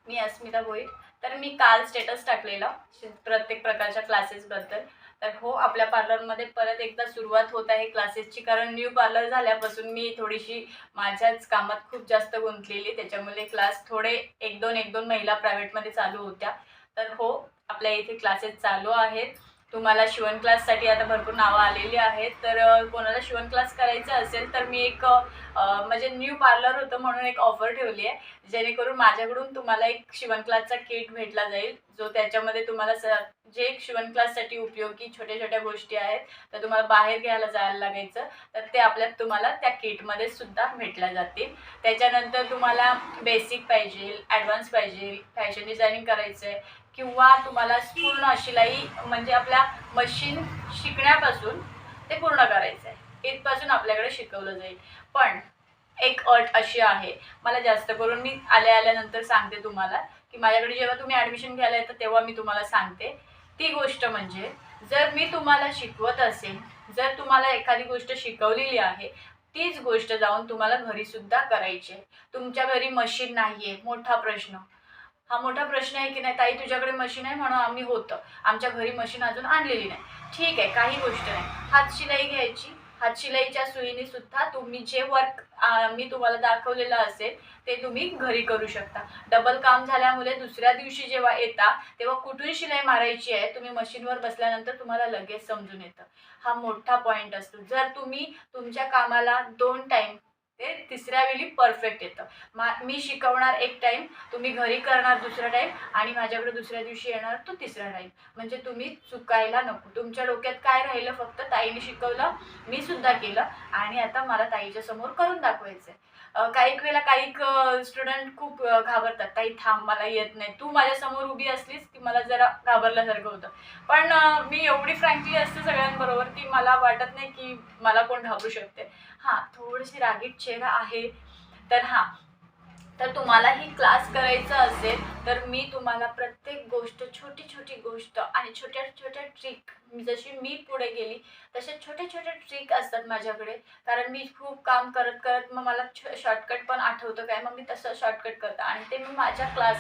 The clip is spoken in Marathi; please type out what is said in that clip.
मी अस्मिता भोईर. तर मी काल स्टेटस टाकलेला प्रत्येक प्रकारच्या क्लासेसबद्दल. तर हो, आपल्या पार्लरमध्ये परत एकदा सुरुवात होत आहे क्लासेसची, कारण न्यू पार्लर झाल्यापासून मी थोडीशी माझ्याच कामात खूप जास्त गुंतलेली. त्याच्यामुळे क्लास थोडे एक दोन महिला प्रायव्हेटमध्ये चालू होत्या. तर हो, आपल्या इथे क्लासेस चालू आहेत. तुम्हाला शिवण क्लाससाठी आता भरपूर नावं आलेली आहेत. तर कोणाला शिवण क्लास करायचा असेल तर मी एक म्हणजे न्यू पार्लर होतं म्हणून एक ऑफर ठेवली आहे, जेणेकरून माझ्याकडून तुम्हाला एक शिवण क्लासचा किट भेटला जाईल, जो त्याच्यामध्ये तुम्हाला जे शिवण क्लाससाठी उपयोगी छोट्या छोट्या गोष्टी आहेत, तर तुम्हाला बाहेर घ्यायला जायला लागायचं, तर ते आपल्यात तुम्हाला त्या किटमध्ये सुद्धा भेटल्या जातील. त्याच्यानंतर तुम्हाला बेसिक पाहिजे, ॲडव्हान्स पाहिजे, फॅशन डिझायनिंग करायचं आहे, किंवा तुम्हाला पूर्ण शिलाई म्हणजे आपल्या मशीन शिकण्यापासून ते पूर्ण करायचं आहे, इथपासून आपल्याकडे शिकवलं जाईल. पण एक अट अशी आहे, मला जास्त करून मी आल्यानंतर सांगते तुम्हाला, की माझ्याकडे जेव्हा तुम्ही ॲडमिशन घ्यायला येतं तेव्हा मी तुम्हाला सांगते. ती गोष्ट म्हणजे, जर मी तुम्हाला शिकवत असेल, जर तुम्हाला एखादी गोष्ट शिकवलेली आहे, तीच गोष्ट जाऊन तुम्हाला घरीसुद्धा करायची आहे. तुमच्या घरी मशीन नाही आहे, मोठा प्रश्न. हा मोठा प्रश्न आहे की नाही, ताई तुझ्याकडे मशीन आहे म्हणून आम्ही होतं, आमच्या घरी मशीन अजून आणलेली नाही. ठीक आहे, काही गोष्ट नाही. हातशिलाई घ्यायची. हातशिलाईच्या सुईने सुद्धा तुम्ही जे वर्क मी तुम्हाला दाखवलेलं असेल ते तुम्ही घरी करू शकता. डबल काम झाल्यामुळे दुसऱ्या दिवशी जेव्हा येता तेव्हा कुठून शिलाई मारायची आहे तुम्ही मशीनवर बसल्यानंतर तुम्हाला लगेच समजून येतं. हा मोठा पॉईंट असतो. जर तुम्ही तुमच्या कामाला 2 टाईम, ते तिसऱ्या वेळी परफेक्ट येतं. मी शिकवणार एक टाईम, तुम्ही घरी करणार दुसरा टाईम, आणि माझ्याकडे दुसऱ्या दिवशी येणार तो तिसरा टाईम. म्हणजे तुम्ही चुकायला नको. तुमच्या डोक्यात काय राहिलं, फक्त ताईने शिकवलं, मी सुद्धा केलं, आणि आता मला ताईच्या समोर करून दाखवायचं आहे. काही वेळेला काही स्टुडंट खूप घाबरतात, ताई थांब मला येत नाही. तू माझ्यासमोर उभी असलीस की मला जरा घाबरल्यासारखं होतं. पण मी एवढी फ्रँकली असते सगळ्यांबरोबर की मला वाटत नाही की मला कोण घाबरू शकते. हां, थोडीशी रागीट चेहरा आहे. तर हां, तर तुम्हालाही क्लास करायचा असेल तर मी तुम्हाला प्रत्येक गोष्ट, छोटी छोटी गोष्ट आणि छोट्या छोट्या ट्रिक, जशी मी पुढे गेली तसे छोटे छोटे ट्रिक असतात माझ्याकडे. कारण मी खूप काम करत करत मग मला शॉर्टकट पण आठवतं काय, मग मी तसं शॉर्टकट करते आणि ते मी माझ्या क्लास